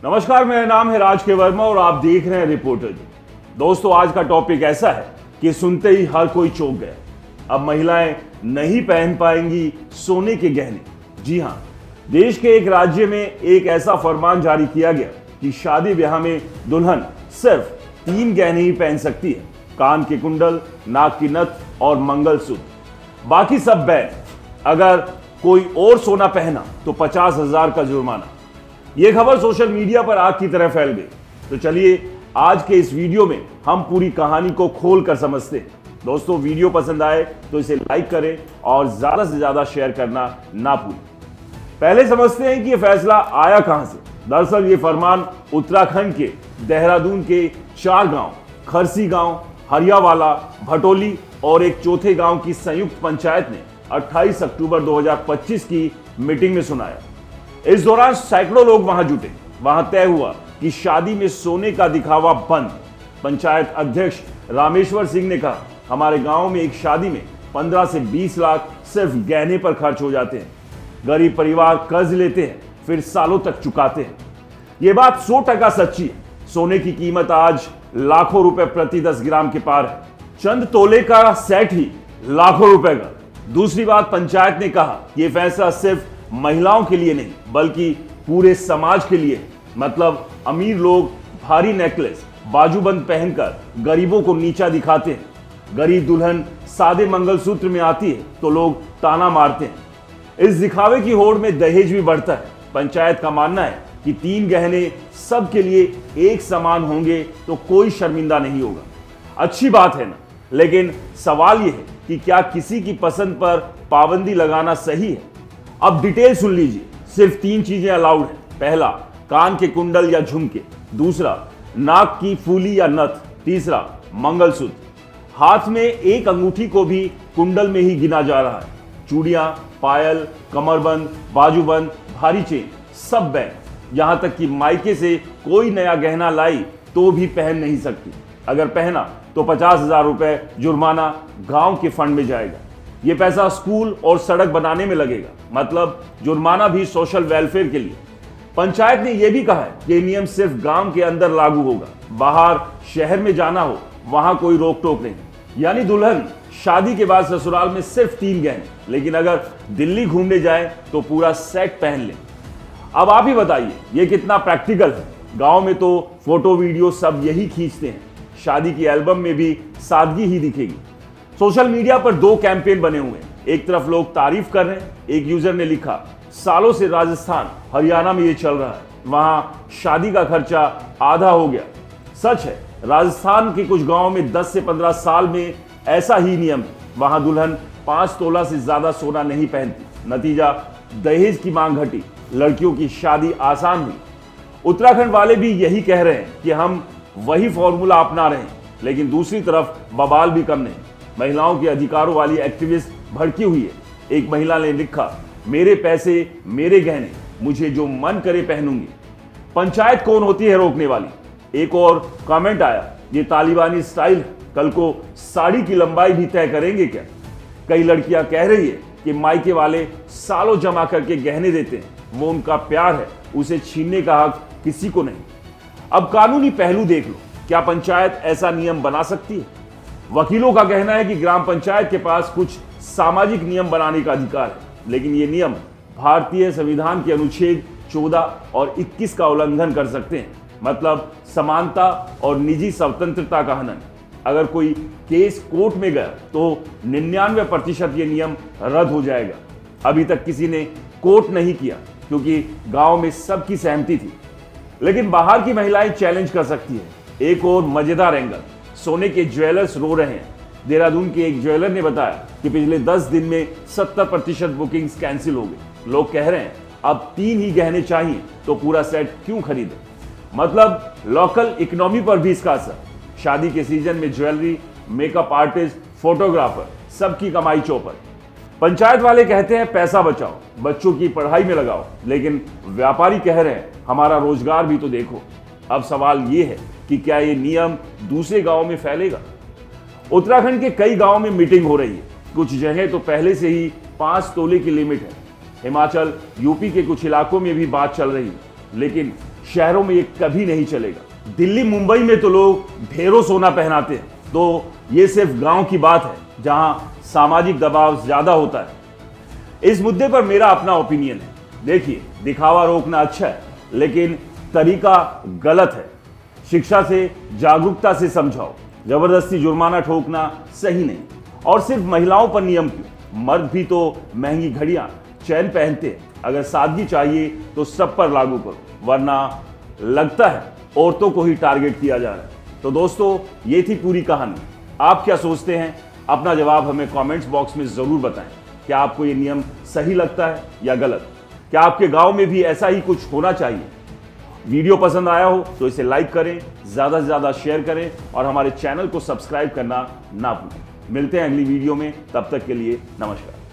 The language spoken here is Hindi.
नमस्कार, मेरा नाम है राज के वर्मा और आप देख रहे हैं रिपोर्टर जी। दोस्तों, आज का टॉपिक ऐसा है कि सुनते ही हर कोई चौंक गया। अब महिलाएं नहीं पहन पाएंगी सोने के गहने। जी हां, देश के एक राज्य में एक ऐसा फरमान जारी किया गया कि शादी ब्याह में दुल्हन सिर्फ 3 गहने ही पहन सकती है, कान के कुंडल, नाक की नथ और मंगलसूत्र। बाकी सब बैन। अगर कोई और सोना पहना तो 50,000 का जुर्माना। यह खबर सोशल मीडिया पर आग की तरह फैल गई। तो चलिए आज के इस वीडियो में हम पूरी कहानी को खोल कर समझते हैं। दोस्तों, वीडियो पसंद आए तो इसे लाइक करें और ज्यादा से ज्यादा शेयर करना ना भूलें। पहले समझते हैं कि यह फैसला आया कहां से। दरअसल ये फरमान उत्तराखंड के देहरादून के 4 गांव, खरसी गांव, हरियावाला, भटोली और एक चौथे गांव की संयुक्त पंचायत ने 28 अक्टूबर 2025 की मीटिंग में सुनाया। इस दौरान सैकड़ों लोग वहां जुटे। वहां तय हुआ कि शादी में सोने का दिखावा बंद। पंचायत अध्यक्ष रामेश्वर सिंह ने कहा, हमारे गांव में एक शादी में 15 से 20 लाख सिर्फ गहने पर खर्च हो जाते हैं। गरीब परिवार कर्ज लेते हैं, फिर सालों तक चुकाते हैं। यह बात 100% सच्ची है। सोने की कीमत आज लाखों रुपए प्रति 10 ग्राम के पार है। चंद तोले का सेट ही लाखों रुपए का। दूसरी बात, पंचायत ने कहा यह फैसला सिर्फ महिलाओं के लिए नहीं बल्कि पूरे समाज के लिए है। मतलब अमीर लोग भारी नेकलेस, बाजूबंद पहनकर गरीबों को नीचा दिखाते हैं। गरीब दुल्हन सादे मंगलसूत्र में आती है तो लोग ताना मारते हैं। इस दिखावे की होड़ में दहेज भी बढ़ता है। पंचायत का मानना है कि 3 गहने सबके लिए एक समान होंगे तो कोई शर्मिंदा नहीं होगा। अच्छी बात है ना, लेकिन सवाल यह है कि क्या किसी की पसंद पर पाबंदी लगाना सही है? अब डिटेल सुन लीजिए। सिर्फ 3 चीजें अलाउड है। पहला, कान के कुंडल या झुमके। दूसरा, नाक की फूली या नथ। तीसरा, मंगलसूत्र। हाथ में एक अंगूठी को भी कुंडल में ही गिना जा रहा है। चूड़ियां, पायल, कमरबंद, बाजूबंद, भारी चेन सब बैन। यहां तक कि मायके से कोई नया गहना लाई तो भी पहन नहीं सकती। अगर पहना तो 50,000 रुपए जुर्माना गांव के फंड में जाएगा। यह पैसा स्कूल और सड़क बनाने में लगेगा। मतलब जुर्माना भी सोशल वेलफेयर के लिए। पंचायत ने यह भी कहा है कि नियम सिर्फ गांव के अंदर लागू होगा। बाहर शहर में जाना हो वहां कोई रोक टोक नहीं। यानी दुल्हन शादी के बाद ससुराल में सिर्फ 3 गहने, लेकिन अगर दिल्ली घूमने जाए तो पूरा सेट पहन ले। अब आप ही बताइए यह कितना प्रैक्टिकल है। गांव में तो फोटो वीडियो सब यही खींचते हैं। शादी की एल्बम में भी सादगी ही दिखेगी। सोशल मीडिया पर 2 कैंपेन बने हुए हैं। एक तरफ लोग तारीफ कर रहे हैं। एक यूजर ने लिखा, सालों से राजस्थान हरियाणा में ये चल रहा है, वहां शादी का खर्चा आधा हो गया। सच है, राजस्थान के कुछ गांवों में 10 से 15 साल में ऐसा ही नियम है। वहां दुल्हन 5 तोला से ज्यादा सोना नहीं पहनती। नतीजा, दहेज की मांग घटी, लड़कियों की शादी आसान हुई। उत्तराखंड वाले भी यही कह रहे हैं कि हम वही फॉर्मूला अपना रहे हैं, लेकिन दूसरी तरफ बवाल भी कम नहीं। महिलाओं के अधिकारों वाली एक्टिविस्ट भड़की हुई है। एक महिला ने लिखा, मेरे पैसे मेरे गहने, मुझे जो मन करे पहनूंगी। पंचायत कौन होती है रोकने वाली? एक और कमेंट आया, ये तालिबानी स्टाइल है, कल को साड़ी की लंबाई भी तय करेंगे क्या? कई लड़कियां कह रही है कि मायके वाले सालों जमा करके गहने देते हैं, वो उनका प्यार है, उसे छीनने का हक किसी को नहीं। अब कानूनी पहलू देख लो, क्या पंचायत ऐसा नियम बना सकती है? वकीलों का कहना है कि ग्राम पंचायत के पास कुछ सामाजिक नियम बनाने का अधिकार है, लेकिन ये नियम भारतीय संविधान के अनुच्छेद 14 और 21 का उल्लंघन कर सकते हैं। मतलब समानता और निजी स्वतंत्रता का हनन। अगर कोई केस कोर्ट में गया तो 99% ये नियम रद्द हो जाएगा। अभी तक किसी ने कोर्ट नहीं किया क्योंकि गांव में सबकी सहमति थी, लेकिन बाहर की महिलाएं चैलेंज कर सकती है। एक और मजेदार एंगल, सोने के ज्वेलर्स रो रहे हैं। देहरादून के एक ज्वेलर ने बताया कि पिछले 10 दिन में 70% बुकिंग्स कैंसिल हो गई। लोग कह रहे हैं अब 3 ही गहने चाहिए तो पूरा सेट क्यों खरीदे। मतलब लोकल इकोनॉमी पर भी इसका असर। शादी के सीजन में ज्वेलरी, मेकअप आर्टिस्ट, फोटोग्राफर, सबकी कमाई चौपट। पंचायत वाले कहते हैं पैसा बचाओ, बच्चों की पढ़ाई में लगाओ, लेकिन व्यापारी कह रहे हैं हमारा रोजगार भी तो देखो। अब सवाल यह है कि क्या ये नियम दूसरे गांव में फैलेगा? उत्तराखंड के कई गांवों में मीटिंग हो रही है। कुछ जगह तो पहले से ही 5 तोले की लिमिट है। हिमाचल, यूपी के कुछ इलाकों में भी बात चल रही है, लेकिन शहरों में ये कभी नहीं चलेगा। दिल्ली मुंबई में तो लोग ढेरों सोना पहनाते हैं, तो ये सिर्फ गांव की बात है जहां सामाजिक दबाव ज्यादा होता है। इस मुद्दे पर मेरा अपना ओपिनियन है। देखिए, दिखावा रोकना अच्छा है, लेकिन तरीका गलत है। शिक्षा से, जागरूकता से समझाओ। जबरदस्ती जुर्माना ठोकना सही नहीं। और सिर्फ महिलाओं पर नियम क्यों? मर्द भी तो महंगी घड़ियां, चैन पहनते हैं। अगर सादगी चाहिए तो सब पर लागू करो, वरना लगता है औरतों को ही टारगेट किया जा रहा है। तो दोस्तों, ये थी पूरी कहानी। आप क्या सोचते हैं? अपना जवाब हमें कमेंट्स बॉक्स में जरूर बताएं। क्या आपको ये नियम सही लगता है या गलत? क्या आपके गांव में भी ऐसा ही कुछ होना चाहिए? वीडियो पसंद आया हो तो इसे लाइक करें, ज्यादा से ज्यादा शेयर करें और हमारे चैनल को सब्सक्राइब करना ना भूलें। मिलते हैं अगली वीडियो में, तब तक के लिए नमस्कार।